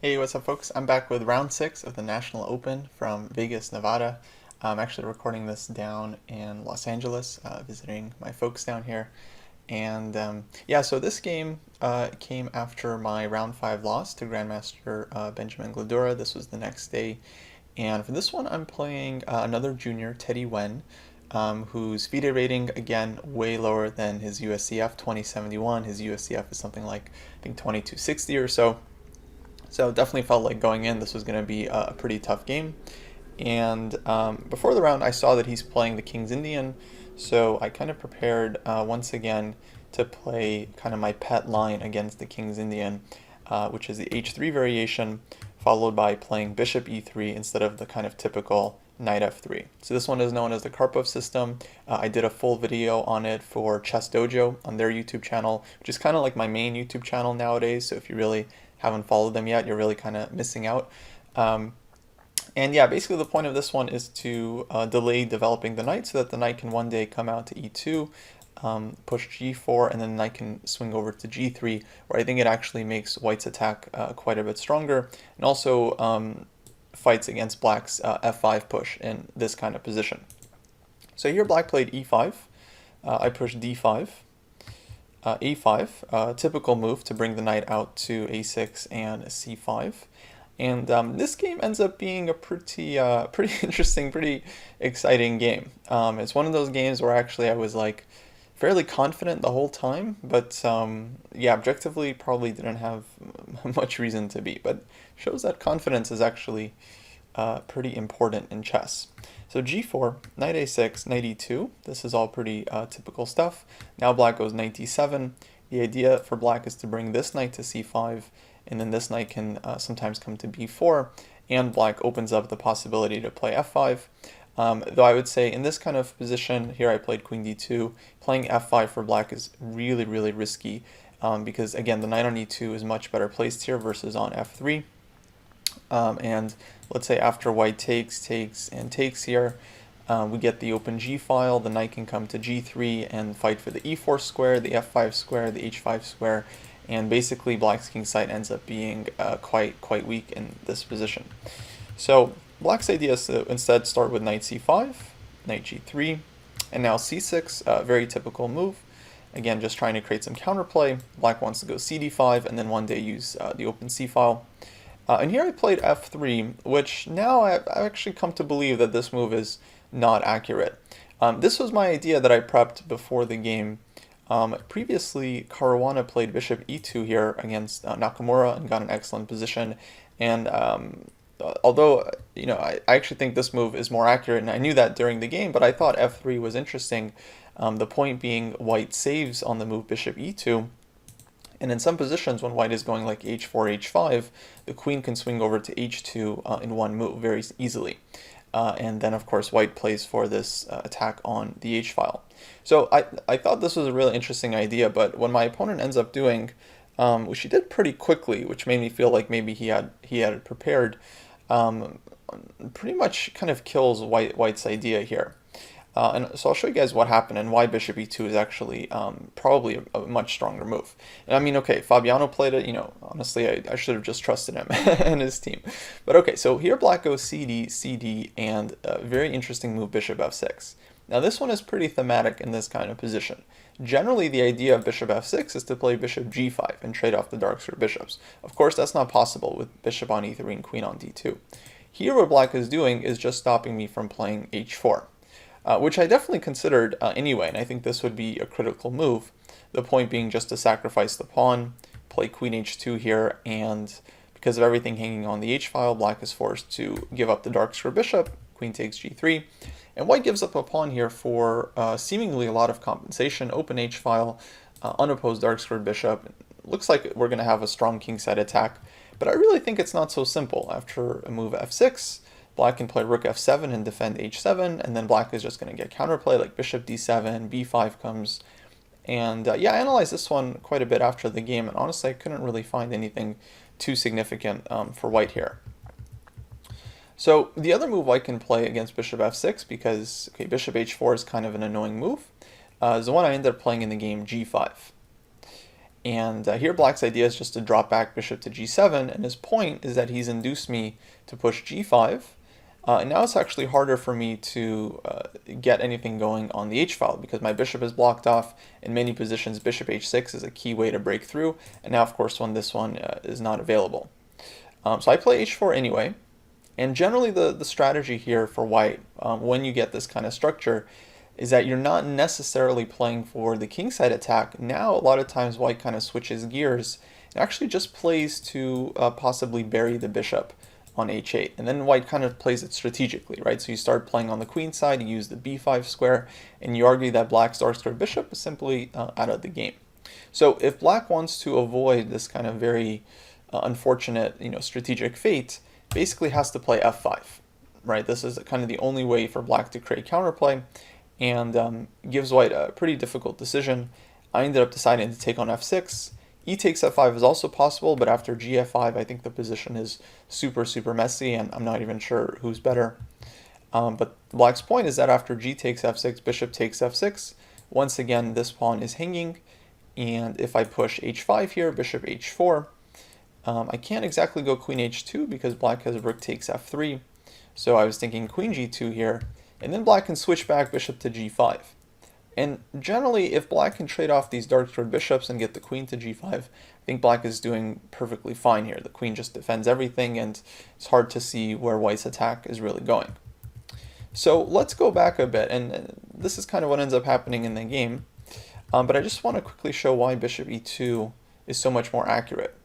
Hey, what's up, folks? I'm back with round 6 of the National Open from Vegas, Nevada. I'm actually recording this down in Los Angeles, visiting my folks down here. And yeah, so this game came after my round 5 loss to Grandmaster Benjamin Gladura. This was the next day. And for this one, I'm playing another junior, Teddie Wen, whose FIDE rating, again, way lower than his USCF, 2071. His USCF is something like, I think, 2260 or so. So definitely felt like going in, this was going to be a pretty tough game. And before the round, I saw that he's playing the King's Indian, so I kind of prepared once again to play kind of my pet line against the King's Indian, which is the h3 variation, followed by playing bishop e3 instead of the kind of typical knight f3. So this one is known as the Karpov system. I did a full video on it for ChessDojo on their YouTube channel, which is kind of like my main YouTube channel nowadays, so if you really haven't followed them yet, you're really kind of missing out. And yeah, basically the point of this one is to delay developing the knight so that the knight can one day come out to e2, push g4, and then the knight can swing over to g3, where I think it actually makes white's attack quite a bit stronger, and also fights against black's f5 push in this kind of position. So here black played e5, I pushed d5, a5, typical move to bring the knight out to a6 and c5. And this game ends up being a pretty interesting, pretty exciting game. It's one of those games where actually I was like fairly confident the whole time, but yeah, objectively probably didn't have much reason to be, but shows that confidence is actually pretty important in chess. So g4, knight a6, knight e2, this is all pretty typical stuff. Now black goes knight d7. The idea for black is to bring this knight to c5, and then this knight can sometimes come to b4, and black opens up the possibility to play f5. Though I would say in this kind of position, here I played queen d2, playing f5 for black is really, really risky, because again, the knight on e2 is much better placed here versus on f3. And let's say after white takes here, we get the open g file, the knight can come to g3 and fight for the e4 square, the f5 square, the h5 square, and basically black's king site ends up being quite weak in this position. So black's idea is to instead start with knight c5, knight g3, and now c6, very typical move. Again, just trying to create some counterplay. Black wants to go cd5 and then one day use the open c file. And here I played f3, which now I've actually come to believe that this move is not accurate. This was my idea that I prepped before the game. Previously, Caruana played bishop e2 here against Nakamura and got an excellent position. And although, you know, I actually think this move is more accurate, and I knew that during the game, but I thought f3 was interesting. The point being white saves on the move bishop e2. And in some positions, when white is going like h4, h5, the queen can swing over to h2 in one move very easily. And then, of course, white plays for this attack on the h-file. So I thought this was a really interesting idea, but what my opponent ends up doing, which he did pretty quickly, which made me feel like maybe he had it prepared, pretty much kind of kills white's idea here. And so I'll show you guys what happened and why bishop e2 is actually probably a much stronger move. And I mean, okay, Fabiano played it, you know, honestly, I should have just trusted him and his team. But okay, so here black goes cd, cd, and a very interesting move, bishop f6. Now this one is pretty thematic in this kind of position. Generally, the idea of bishop f6 is to play bishop g5 and trade off the dark square bishops. Of course, that's not possible with bishop on e3 and queen on d2. Here what black is doing is just stopping me from playing h4. Which I definitely considered anyway, and I think this would be a critical move. The point being just to sacrifice the pawn, play queen h2 here, and because of everything hanging on the h-file, black is forced to give up the dark square bishop, queen takes g3, and white gives up a pawn here for seemingly a lot of compensation, open h-file, unopposed dark square bishop. Looks like we're going to have a strong kingside attack, but I really think it's not so simple. After a move f6, black can play rook f7 and defend h7, and then black is just going to get counterplay like bishop d7, b5 comes. And yeah, I analyzed this one quite a bit after the game, and honestly, I couldn't really find anything too significant for white here. So the other move white can play against bishop f6, because okay, bishop h4 is kind of an annoying move, is the one I ended up playing in the game, g5. And here Black's idea is just to drop back bishop to g7, and his point is that he's induced me to push g5, and now it's actually harder for me to get anything going on the h-file because my bishop is blocked off. In many positions, bishop h6 is a key way to break through, and now of course when this one is not available. So I play h4 anyway, and generally the strategy here for white, when you get this kind of structure, is that you're not necessarily playing for the kingside attack. Now a lot of times white kind of switches gears and actually just plays to possibly bury the bishop on h8, and then white kind of plays it strategically, right? So you start playing on the queen side, you use the b5 square, and you argue that black's dark square bishop is simply out of the game. So if black wants to avoid this kind of very unfortunate, strategic fate, basically has to play f5, right? This is kind of the only way for black to create counterplay, and gives white a pretty difficult decision. I ended up deciding to take on f6. E takes f5 is also possible, but after gf5, I think the position is super, super messy, and I'm not even sure who's better. But black's point is that after g takes f6, bishop takes f6. Once again, this pawn is hanging, and if I push h5 here, bishop h4, I can't exactly go queen h2 because black has rook takes f3. So I was thinking queen g2 here, and then black can switch back bishop to g5. And generally, if black can trade off these dark squared bishops and get the queen to g5, I think black is doing perfectly fine here. The queen just defends everything, and it's hard to see where white's attack is really going. So let's go back a bit, and this is kind of what ends up happening in the game. But I just want to quickly show why bishop e2 is so much more accurate.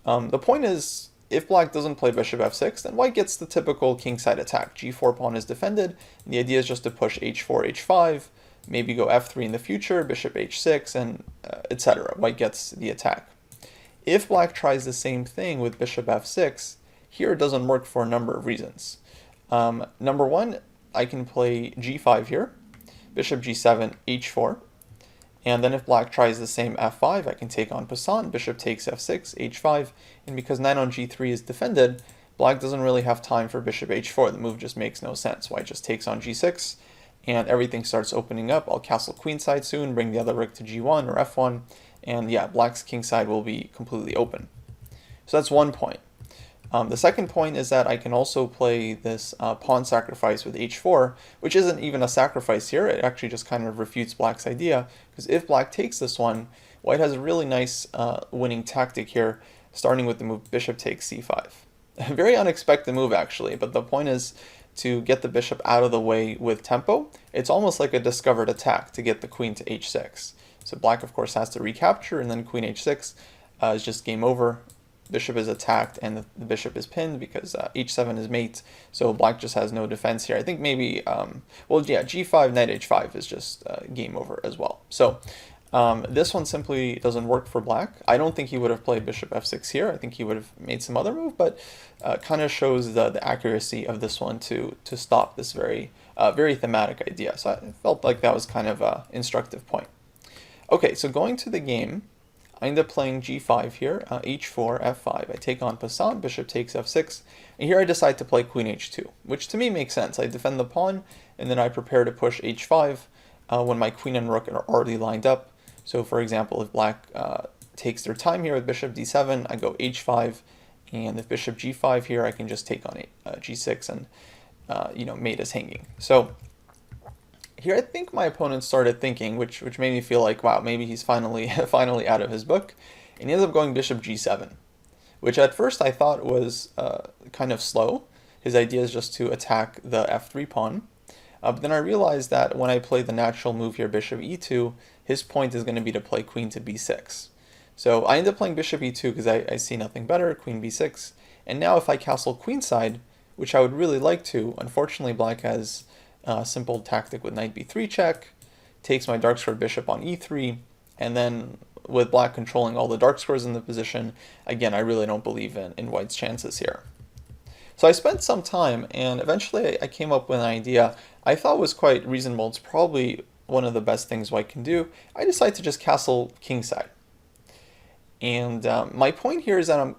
The point is, if black doesn't play bishop f6, then white gets the typical kingside attack. g4 pawn is defended, and the idea is just to push h4, h5, maybe go f3 in the future, bishop h6, and etc. White gets the attack. If black tries the same thing with bishop f6, here it doesn't work for a number of reasons. Number one, I can play g5 here, bishop g7, h4, and then if black tries the same f5, I can take on passant, bishop takes f6, h5, and because knight on g3 is defended, black doesn't really have time for bishop h4. The move just makes no sense. White just takes on g6, and everything starts opening up. I'll castle queenside soon, bring the other rook to g1 or f1, and yeah, black's kingside will be completely open. So that's one point. The second point is that I can also play this pawn sacrifice with h4, which isn't even a sacrifice here. It actually just kind of refutes black's idea, because if black takes this one, white has a really nice winning tactic here, starting with the move bishop takes c5. A very unexpected move, actually, but the point is to get the bishop out of the way with tempo. It's almost like a discovered attack to get the queen to h6. So black, of course, has to recapture, and then queen h6 is just game over. Bishop is attacked, and the bishop is pinned because h7 is mate, so black just has no defense here. I think maybe, well, yeah, g5, knight h5 is just game over as well. So this one simply doesn't work for black. I don't think he would have played bishop f6 here. I think he would have made some other move, but kind of shows the accuracy of this one to stop this very thematic idea. So I felt like that was kind of an instructive point. Okay, so going to the game, I end up playing g5 here, h4, f5. I take on passant, bishop takes f6, and here I decide to play queen h2, which to me makes sense. I defend the pawn, and then I prepare to push h5 when my queen and rook are already lined up. So for example, if black takes their time here with bishop d7, I go h5, and if bishop g5 here, I can just take on g6, and mate is hanging. So here I think my opponent started thinking, which made me feel like, wow, maybe he's finally out of his book, and he ends up going bishop g7, which at first I thought was kind of slow. His idea is just to attack the f3 pawn, but then I realized that when I play the natural move here, bishop e2, his point is going to be to play queen to b6. So I end up playing bishop e2 because I see nothing better, queen b6, and now if I castle queenside, which I would really like to, unfortunately black has simple tactic with knight b3 check, takes my dark square bishop on e3, and then with black controlling all the dark squares in the position, again, I really don't believe in white's chances here. So I spent some time, and eventually I came up with an idea I thought was quite reasonable. It's probably one of the best things white can do. I decided to just castle kingside. And my point here is that I'm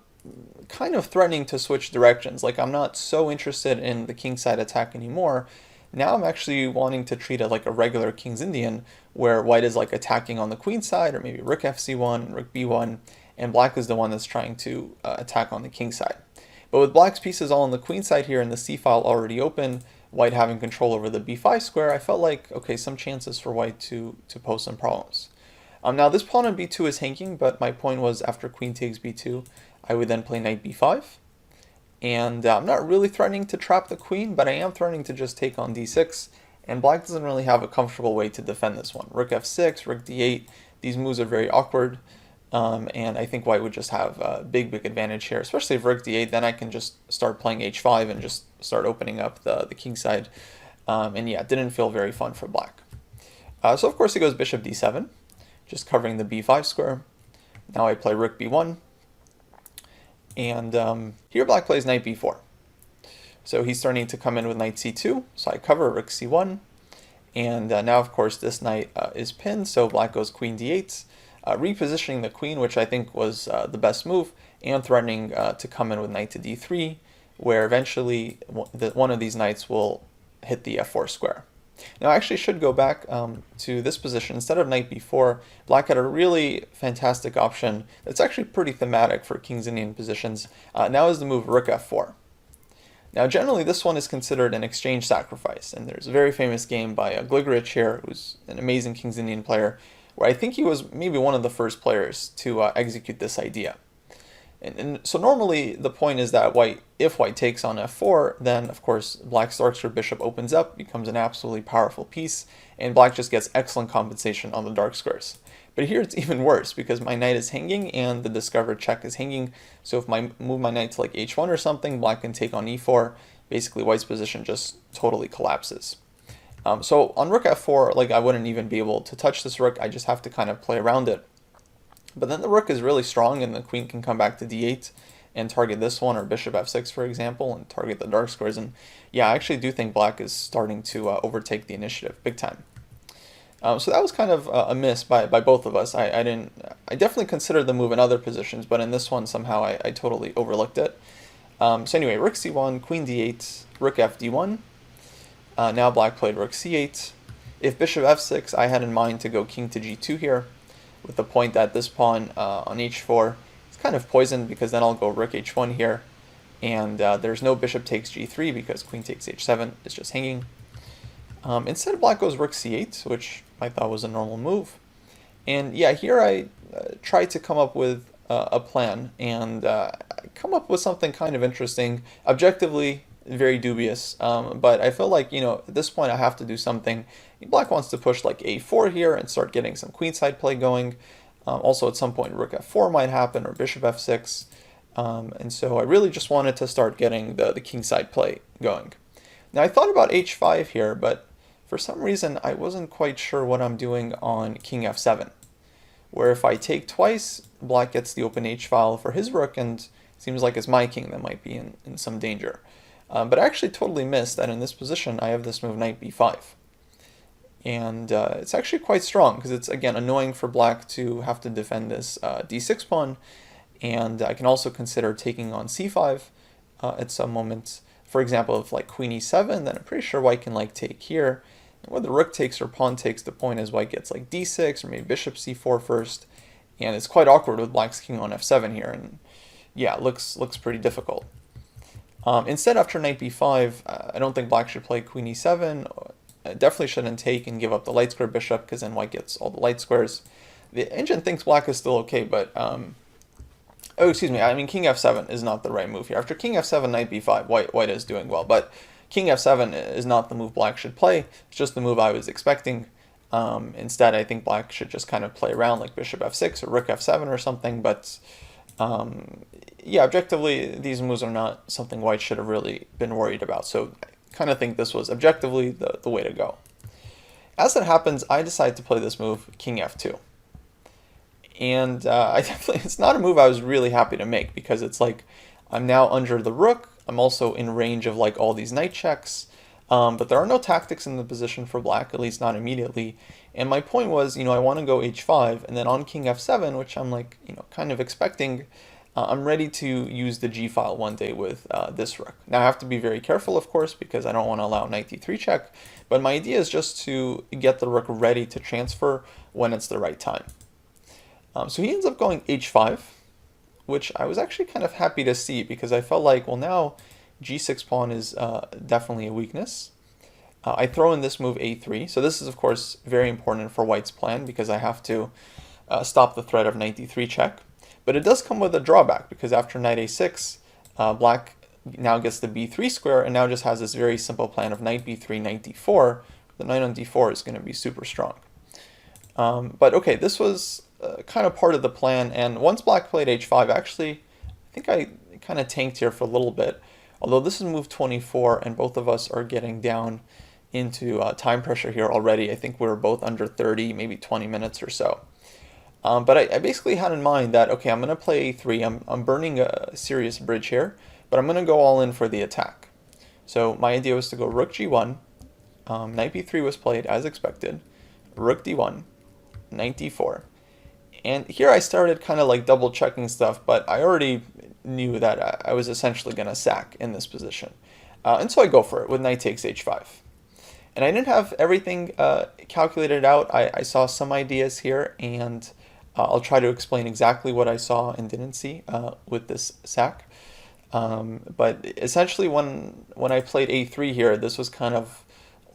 kind of threatening to switch directions. Like, I'm not so interested in the kingside attack anymore, Now I'm actually wanting to treat it like a regular King's Indian, where white is like attacking on the queen side, or maybe rook fc1, rook b1, and black is the one that's trying to attack on the king side. But with black's pieces all on the queen side here and the c file already open, white having control over the b5 square, I felt like, okay, some chances for white to pose some problems. Now this pawn on b2 is hanging, but my point was after queen takes b2, I would then play knight b5. And I'm not really threatening to trap the queen, but I am threatening to just take on d6, and black doesn't really have a comfortable way to defend this one. Rook f6, rook d8, these moves are very awkward, and I think white would just have a big advantage here, especially if rook d8, then I can just start playing h5 and just start opening up the king side, and yeah, it didn't feel very fun for black. So of course it goes bishop d7, just covering the b5 square. Now I play rook b1. And here black plays knight b4. So he's starting to come in with knight c2. So I cover rook c1. And now, of course, this knight is pinned. So black goes queen d8, repositioning the queen, which I think was the best move, and threatening to come in with knight to d3, where eventually one of these knights will hit the f4 square. Now I actually should go back to this position. Instead of knight b4, black had a really fantastic option that's actually pretty thematic for King's Indian positions. Now is the move rook f4. Now generally this one is considered an exchange sacrifice, and there's a very famous game by Gligorich here, who's an amazing King's Indian player, where I think he was maybe one of the first players to execute this idea. And so normally the point is that if white takes on f4, then of course black's dark square bishop opens up, becomes an absolutely powerful piece, and black just gets excellent compensation on the dark squares. But here it's even worse because my knight is hanging and the discovered check is hanging. So if I move my knight to like h1 or something, black can take on e4. Basically white's position just totally collapses. So on rook f4, like I wouldn't even be able to touch this rook. I just have to kind of play around it. But then the rook is really strong and the queen can come back to d8 and target this one, or bishop f6 for example, and target the dark squares. And yeah, I actually do think black is starting to overtake the initiative big time. So that was kind of a miss by both of us. I definitely considered the move in other positions, but in this one somehow I totally overlooked it. So anyway, rook c1, queen d8, rook f d1. Now black played rook c8. If bishop f6, I had in mind to go king to g2 here, with the point that this pawn on h4 is kind of poisoned because then I'll go rook h1 here, and there's no bishop takes g3 because queen takes h7 is just hanging. Instead black goes rook c8, which I thought was a normal move. And yeah, here I tried to come up with a plan, and come up with something kind of interesting, objectively very dubious, but I feel like, at this point I have to do something. Black wants to push like a4 here and start getting some queenside play going. Also at some point rook f4 might happen, or bishop f6, and so I really just wanted to start getting the kingside play going. Now I thought about h5 here, but for some reason I wasn't quite sure what I'm doing on king f7, where if I take twice, black gets the open h file for his rook, and it seems like it's my king that might be in some danger. But I actually totally missed that in this position I have this move knight b5. And it's actually quite strong because it's, again, annoying for black to have to defend this d6 pawn. And I can also consider taking on c5 at some moment. For example, if like queen e7, then I'm pretty sure white can like take here. And whether rook takes or pawn takes, the point is white gets like d6 or maybe bishop c4 first. And it's quite awkward with black's king on f7 here. And yeah, it looks pretty difficult. Instead, after knight b5, I don't think black should play queen e7. Definitely shouldn't take and give up the light square bishop, because then white gets all the light squares. The engine thinks black is still okay, but oh, excuse me, I mean king f7 is not the right move here. After king f7, knight b5, white is doing well, but king f7 is not the move black should play. It's just the move I was expecting. Instead, I think black should just kind of play around like bishop f6 or rook f7 or something, but yeah, objectively, these moves are not something white should have really been worried about. So I kind of think this was objectively the way to go. As it happens, I decide to play this move, king f2. And it's not a move I was really happy to make, because it's like I'm now under the rook. I'm also in range of like all these knight checks. But there are no tactics in the position for black, at least not immediately. And my point was, I want to go h5, and then on king f7, which I'm like, kind of expecting, I'm ready to use the G file one day with this rook. Now I have to be very careful, of course, because I don't want to allow knight d3 check, but my idea is just to get the rook ready to transfer when it's the right time. So he ends up going h5, which I was actually kind of happy to see because I felt like, well, now g6 pawn is definitely a weakness. I throw in this move a3, so this is of course very important for white's plan because I have to stop the threat of knight d3 check. But it does come with a drawback because after knight a6, black now gets the b3 square and now just has this very simple plan of knight b3, knight d4. The knight on d4 is going to be super strong. But okay, this was kind of part of the plan, and once black played h5, actually, I think I kind of tanked here for a little bit. Although this is move 24 and both of us are getting down into time pressure here already. I think we're both under 30, maybe 20 minutes or so. But I basically had in mind that, okay, I'm going to play a3. I'm burning a serious bridge here, but I'm going to go all in for the attack. So my idea was to go rook g1, knight b3 was played as expected, rook d1, knight d4. And here I started kind of like double checking stuff, but I already knew that I was essentially going to sack in this position. And so I go for it with knight takes h5. And I didn't have everything calculated out. I saw some ideas here, and I'll try to explain exactly what I saw and didn't see with this sack. But essentially when I played a3 here, this was kind of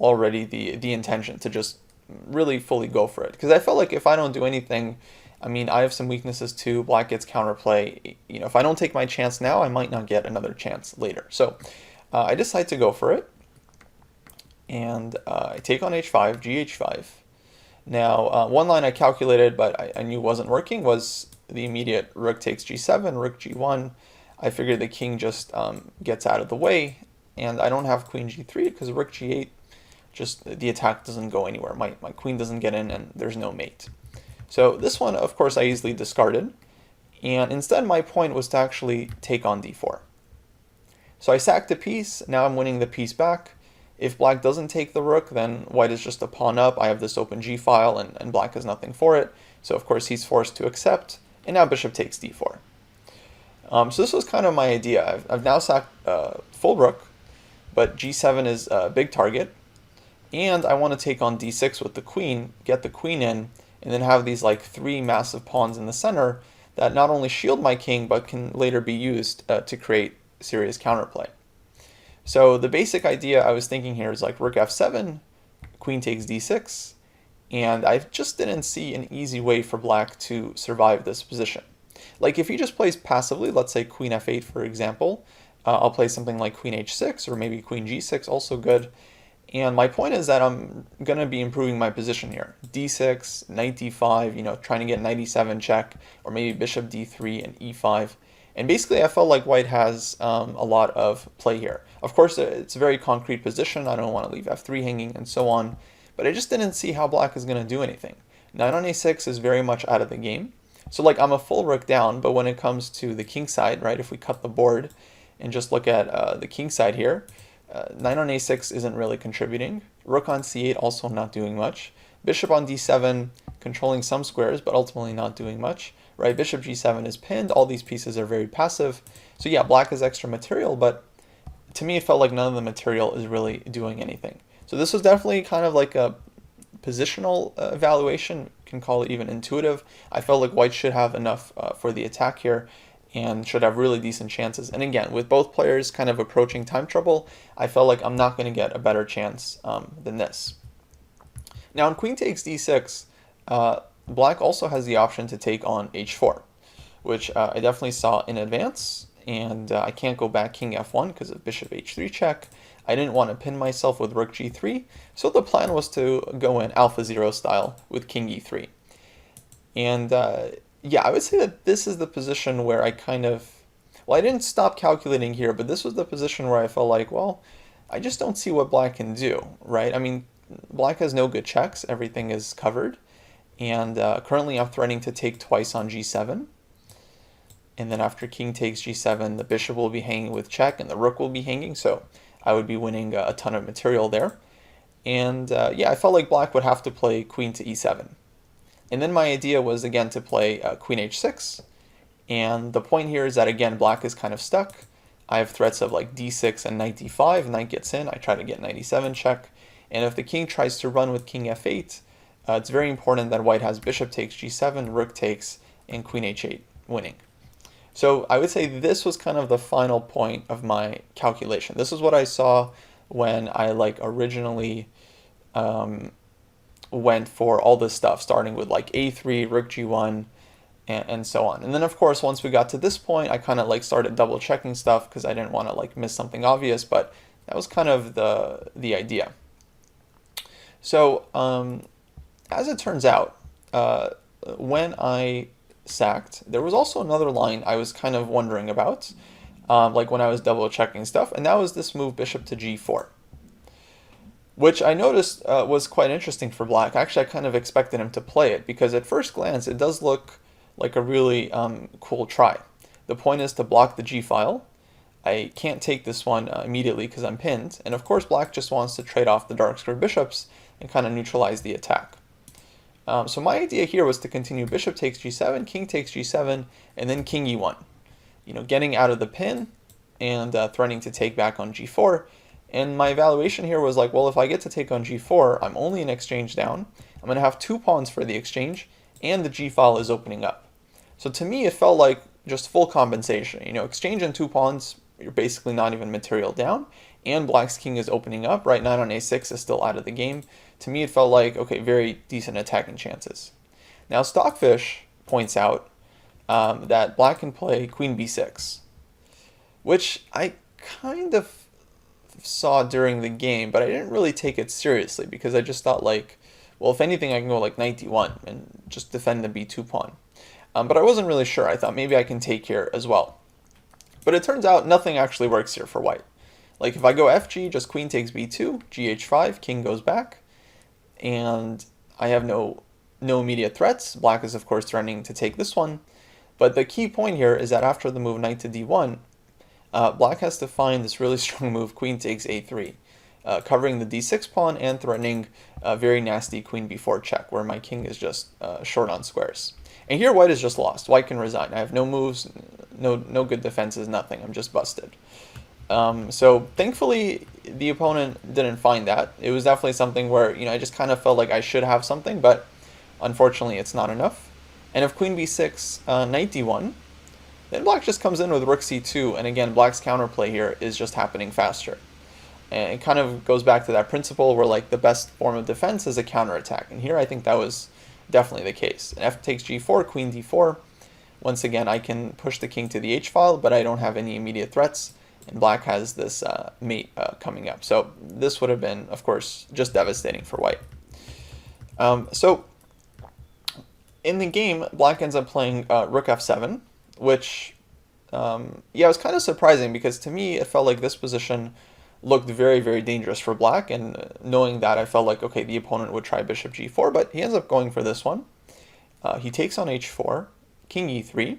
already the intention to just really fully go for it. Because I felt like if I don't do anything, I mean, I have some weaknesses too. Black gets counterplay. You know, if I don't take my chance now, I might not get another chance later. So I decide to go for it. And I take on h5, gh5. Now, one line I calculated, but I knew wasn't working, was the immediate rook takes g7, rook g1. I figured the king just gets out of the way, and I don't have queen g3 because rook g8, just the attack doesn't go anywhere. My queen doesn't get in, and there's no mate. So this one, of course, I easily discarded, and instead my point was to actually take on d4. So I sacked a piece, now I'm winning the piece back. If black doesn't take the rook, then white is just a pawn up. I have this open g file, and black has nothing for it. So of course he's forced to accept, and now bishop takes d4. So this was kind of my idea. I've now sacked full rook, but g7 is a big target, and I want to take on d6 with the queen, get the queen in, and then have these like three massive pawns in the center that not only shield my king, but can later be used to create serious counterplay. So the basic idea I was thinking here is like rook f7, queen takes d6, and I just didn't see an easy way for black to survive this position. Like if he just plays passively, let's say queen f8 for example, I'll play something like queen h6 or maybe queen g6, also good. And my point is that I'm going to be improving my position here. d6, knight d5, you know, trying to get knight e7 check, or maybe bishop d3 and e5. And basically I felt like white has a lot of play here. Of course, it's a very concrete position. I don't want to leave f3 hanging and so on. But I just didn't see how black is going to do anything. Knight on a6 is very much out of the game. So like I'm a full rook down, but when it comes to the king side, right, if we cut the board and just look at the king side here, knight on a6 isn't really contributing. Rook on c8 also not doing much. Bishop on d7 controlling some squares, but ultimately not doing much. Right, bishop g7 is pinned. All these pieces are very passive. So yeah, black is extra material, but to me it felt like none of the material is really doing anything. So this was definitely kind of like a positional evaluation. You can call it even intuitive. I felt like white should have enough for the attack here and should have really decent chances. And again, with both players kind of approaching time trouble, I felt like I'm not going to get a better chance than this. Now in queen takes d6, black also has the option to take on h4, which I definitely saw in advance, and I can't go back king f1 because of bishop h3 check. I didn't want to pin myself with rook g3, so the plan was to go in AlphaZero style with king e3. And yeah, I would say that this is the position where I kind of, well, I didn't stop calculating here, but this was the position where I felt like, well, I just don't see what black can do, right? I mean, black has no good checks, everything is covered. And currently I'm threatening to take twice on g7. And then after king takes g7, the bishop will be hanging with check and the rook will be hanging. So I would be winning a ton of material there. And yeah, I felt like black would have to play queen to e7. And then my idea was again to play queen h6. And the point here is that, again, black is kind of stuck. I have threats of like d6 and knight d5. Knight gets in. I try to get knight e7 check. And if the king tries to run with king f8, it's very important that white has bishop takes g7, rook takes, and queen h8 winning. So I would say this was kind of the final point of my calculation. This is what I saw when I like originally went for all this stuff, starting with like a3, rook g1, and so on. And then of course, once we got to this point, I kind of like started double checking stuff because I didn't want to like miss something obvious, but that was kind of the idea. So as it turns out, when I sacked, there was also another line I was kind of wondering about, like when I was double checking stuff, and that was this move bishop to g4, which I noticed was quite interesting for black. Actually, I kind of expected him to play it because at first glance it does look like a really cool try. The point is to block the g file. I can't take this one immediately because I'm pinned, and of course black just wants to trade off the dark square bishops and kind of neutralize the attack. So my idea here was to continue bishop takes g7, king takes g7, and then king e1. Getting out of the pin and threatening to take back on g4. And my evaluation here was like, well, if I get to take on g4, I'm only an exchange down. I'm going to have 2 pawns for the exchange, and the g file is opening up. So to me, it felt like just full compensation. Exchange and 2 pawns, you're basically not even material down, and black's king is opening up. Right, knight on a6 is still out of the game. To me, it felt like, okay, very decent attacking chances. Now, Stockfish points out that black can play queen b6, which I kind of saw during the game, but I didn't really take it seriously because I just thought like, well, if anything, I can go like knight d1 and just defend the b2 pawn. But I wasn't really sure. I thought maybe I can take here as well. But it turns out nothing actually works here for white. Like if I go fg, just queen takes b2, gh5, king goes back, and I have no immediate threats. Black is of course threatening to take this one. But the key point here is that after the move knight to d1, black has to find this really strong move, queen takes a3, covering the d6 pawn and threatening a very nasty queen b4 check, where my king is just short on squares. And here white is just lost. White can resign. I have no moves, no good defenses, nothing. I'm just busted. So thankfully, the opponent didn't find that. It was definitely something where I just kind of felt like I should have something, but unfortunately it's not enough. And if queen b6, knight d1, then black just comes in with rook c2, and again, black's counterplay here is just happening faster. And it kind of goes back to that principle where like the best form of defense is a counterattack, and here I think that was definitely the case. And f takes g4, queen d4. Once again, I can push the king to the h-file, but I don't have any immediate threats, and black has this mate coming up. So this would have been, of course, just devastating for white. So in the game, black ends up playing rook f7, which, yeah, was kind of surprising because to me it felt like this position looked very, very dangerous for black, and knowing that, I felt like, okay, the opponent would try bishop g4, but he ends up going for this one. He takes on h4, king e3,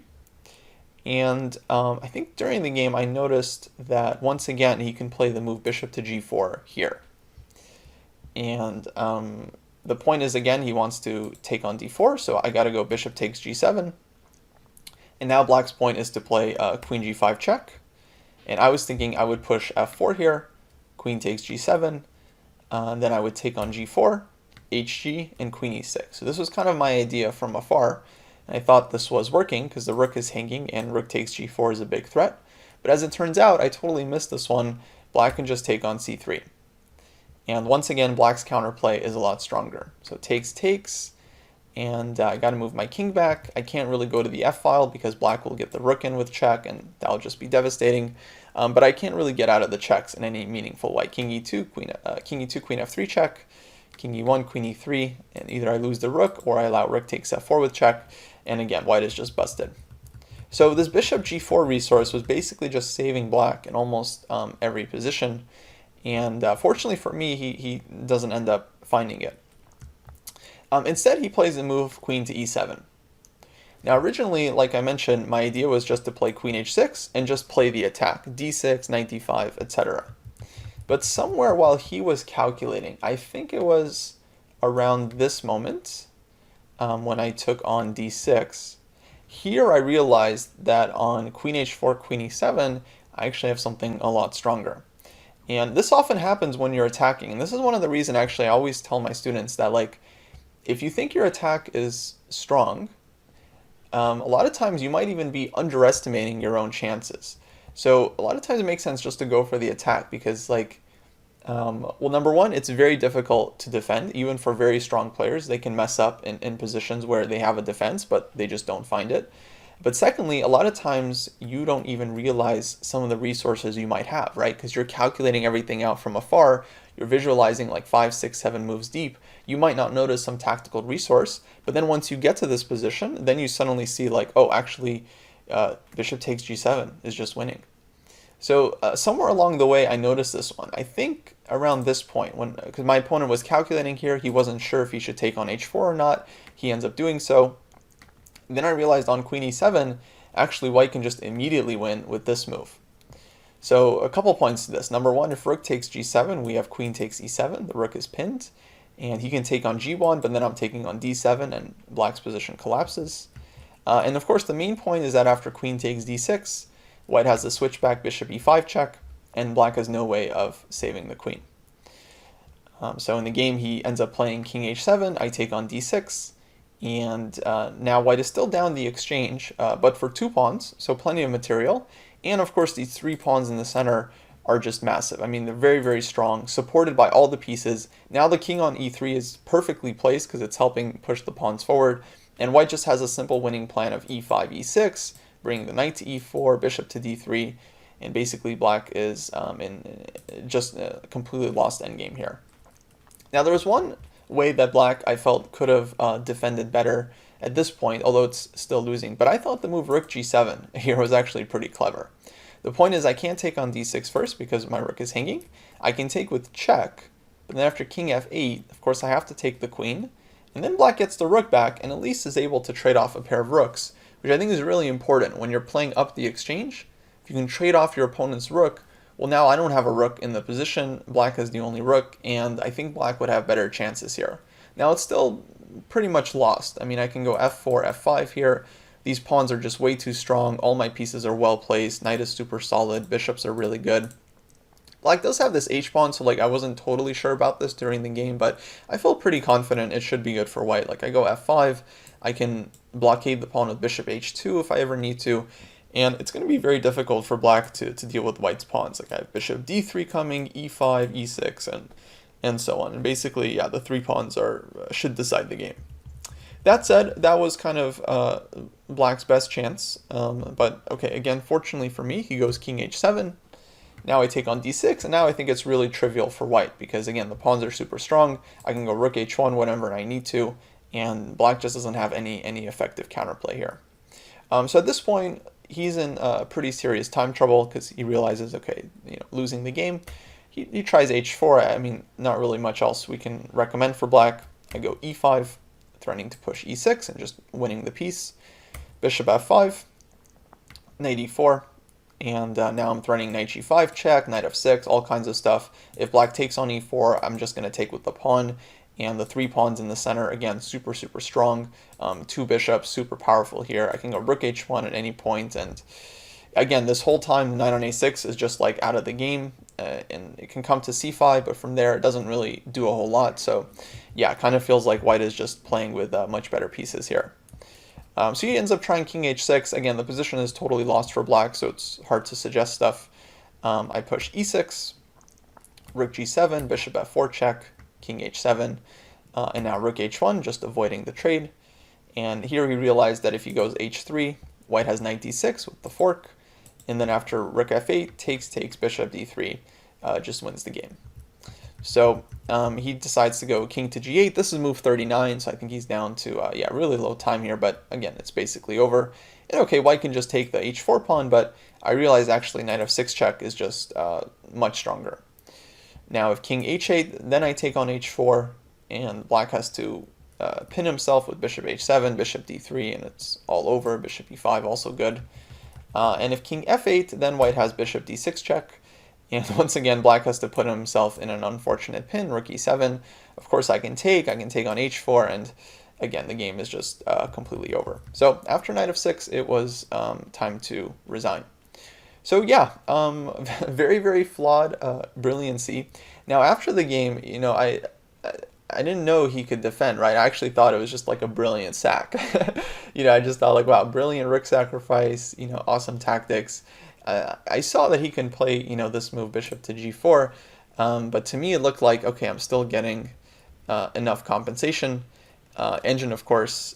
and I think during the game I noticed that once again he can play the move bishop to g4 here. And the point is, again, he wants to take on d4, so I gotta go bishop takes g7. And now black's point is to play queen g5 check. And I was thinking I would push f4 here, queen takes g7, then I would take on g4, hg, and queen e6. So this was kind of my idea from afar. And I thought this was working because the rook is hanging and rook takes g4 is a big threat. But as it turns out, I totally missed this one. Black can just take on c3. And once again, black's counterplay is a lot stronger. So takes, and I got to move my king back. I can't really go to the f-file because black will get the rook in with check, and that'll just be devastating. But I can't really get out of the checks in any meaningful way. King e2, queen f3 check, king e1, queen e3, and either I lose the rook or I allow rook takes f4 with check, and again, white is just busted. So this bishop g4 resource was basically just saving black in almost every position, and fortunately for me, he doesn't end up finding it. Instead, he plays the move queen to e7. Now, originally, like I mentioned, my idea was just to play queen h6 and just play the attack, d6, knight d5, etc. But somewhere while he was calculating, I think it was around this moment, when I took on d6, here I realized that on queen h4, queen e7, I actually have something a lot stronger. And this often happens when you're attacking. And this is one of the reasons actually I always tell my students that, like, if you think your attack is strong, a lot of times you might even be underestimating your own chances. So a lot of times it makes sense just to go for the attack because, like, well, number one, it's very difficult to defend, even for very strong players. They can mess up in positions where they have a defense, but they just don't find it. But secondly, a lot of times you don't even realize some of the resources you might have, right? Because you're calculating everything out from afar. You're visualizing like 5, 6, 7 moves deep. You might not notice some tactical resource, but then once you get to this position, then you suddenly see like, oh, actually, bishop takes g7 is just winning. So somewhere along the way, I noticed this one. I think around this point, when because my opponent was calculating here, he wasn't sure if he should take on h4 or not. He ends up doing so. Then I realized on queen e7, actually white can just immediately win with this move. So a couple points to this. Number one, if rook takes g7, we have queen takes e7. The rook is pinned, and he can take on g1, but then I'm taking on d7, and black's position collapses. And of course, the main point is that after queen takes d6, white has the switchback bishop e5 check, and black has no way of saving the queen. So in the game, he ends up playing king h7. I take on d6. And now white is still down the exchange, but for 2 pawns, so plenty of material. And of course, these 3 pawns in the center are just massive. I mean, they're very, very strong, supported by all the pieces. Now the king on e3 is perfectly placed because it's helping push the pawns forward. And white just has a simple winning plan of e5, e6, bringing the knight to e4, bishop to d3. And basically, black is in just a completely lost endgame here. Now, there was one way that black I felt could have defended better at this point, although it's still losing. But I thought the move rook g7 here was actually pretty clever. The point is I can't take on d6 first because my rook is hanging. I can take with check, but then after king f8, of course I have to take the queen. And then black gets the rook back and at least is able to trade off a pair of rooks, which I think is really important when you're playing up the exchange. If you can trade off your opponent's rook, well, now I don't have a rook in the position, black is the only rook, and I think black would have better chances here. Now, it's still pretty much lost. I mean, I can go f4, f5 here. These pawns are just way too strong. All my pieces are well placed. Knight is super solid. Bishops are really good. Black does have this h-pawn, so like I wasn't totally sure about this during the game, but I felt pretty confident it should be good for white. Like I go f5, I can blockade the pawn with bishop h2 if I ever need to. And it's going to be very difficult for black to deal with white's pawns. Like I have bishop d3 coming, e5, e6, and so on. And basically, yeah, the 3 pawns should decide the game. That said, that was kind of black's best chance. But okay, again, fortunately for me, he goes king h7. Now I take on d6, and now I think it's really trivial for white because, again, the pawns are super strong. I can go rook h1 whenever I need to, and black just doesn't have any effective counterplay here. So at this point, he's in pretty serious time trouble because he realizes, okay, losing the game. He tries h4. I mean, not really much else we can recommend for black. I go e5, threatening to push e6 and just winning the piece. Bishop f5, knight e4, and now I'm threatening knight g5 check, knight f6, all kinds of stuff. If black takes on e4, I'm just going to take with the pawn. And the 3 pawns in the center, again, super, super strong. 2 bishops, super powerful here. I can go rook h1 at any point. And again, this whole time, knight on a6 is just like out of the game. And it can come to c5, but from there, it doesn't really do a whole lot. So yeah, it kind of feels like white is just playing with much better pieces here. So he ends up trying king h6. Again, the position is totally lost for black, so it's hard to suggest stuff. I push e6, rook g7, bishop f4 check, king h7, and now rook h1, just avoiding the trade. And here he realized that if he goes h3, white has knight d6 with the fork, and then after rook f8, takes, bishop d3, just wins the game. So he decides to go king to g8. This is move 39, so I think he's down to, yeah, really low time here, but again, it's basically over. And okay, white can just take the h4 pawn, but I realize actually knight f6 check is just much stronger. Now if king h8, then I take on h4, and black has to pin himself with bishop h7, bishop d3, and it's all over. Bishop e5 also good. And if king f8, then white has bishop d6 check. And once again, black has to put himself in an unfortunate pin, rook e7. Of course, I can take on h4, and again, the game is just completely over. So after knight f6, it was time to resign. So yeah, very, very flawed brilliancy. Now after the game, I didn't know he could defend, right? I actually thought it was just like a brilliant sack. I just thought like, wow, brilliant rook sacrifice, awesome tactics. I saw that he can play, this move bishop to g4, but to me it looked like, okay, I'm still getting enough compensation. Engine, of course,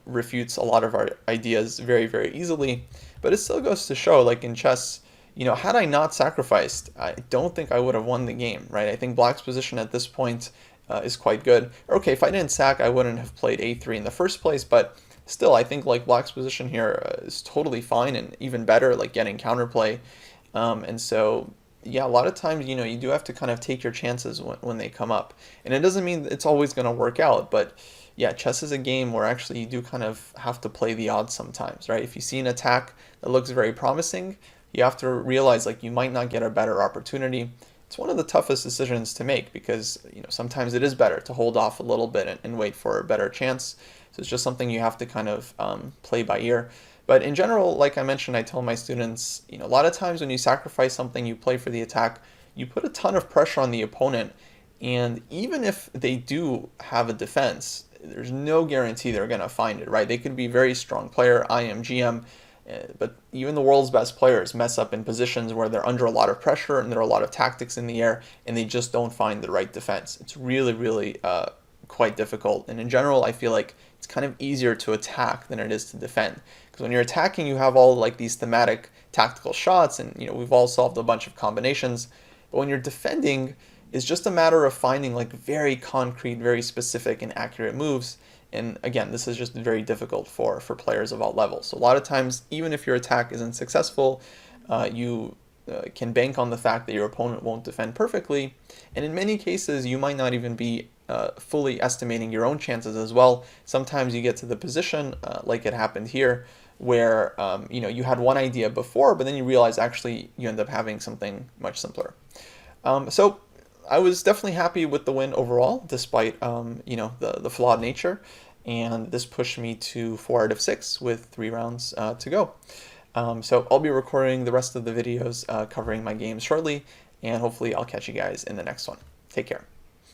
refutes a lot of our ideas very, very easily, but it still goes to show, like in chess, had I not sacrificed, I don't think I would have won the game, right? I think Black's position at this point is quite good. Okay, if I didn't sack, I wouldn't have played a3 in the first place, but still, I think like Black's position here is totally fine and even better, like getting counterplay. And so, yeah, a lot of times, you do have to kind of take your chances when they come up. And it doesn't mean it's always going to work out, but yeah, chess is a game where actually you do kind of have to play the odds sometimes, right? If you see an attack that looks very promising, you have to realize like you might not get a better opportunity. It's one of the toughest decisions to make because sometimes it is better to hold off a little bit and wait for a better chance. So it's just something you have to kind of play by ear. But in general, like I mentioned, I tell my students, a lot of times when you sacrifice something, you play for the attack, you put a ton of pressure on the opponent. And even if they do have a defense, there's no guarantee they're going to find it, right? They could be a very strong player, I am GM, but even the world's best players mess up in positions where they're under a lot of pressure and there are a lot of tactics in the air and they just don't find the right defense. It's really, really quite difficult. And in general, I feel like it's kind of easier to attack than it is to defend. Because when you're attacking, you have all like these thematic tactical shots and we've all solved a bunch of combinations. But when you're defending, it's just a matter of finding like very concrete, very specific and accurate moves. And again, this is just very difficult for players of all levels. So a lot of times, even if your attack isn't successful, you can bank on the fact that your opponent won't defend perfectly. And in many cases, you might not even be fully estimating your own chances as well. Sometimes you get to the position, like it happened here, where you had one idea before, but then you realize actually you end up having something much simpler. So I was definitely happy with the win overall, despite the flawed nature, and this pushed me to 4 out of 6 with 3 rounds to go. So I'll be recording the rest of the videos covering my games shortly, and hopefully I'll catch you guys in the next one. Take care.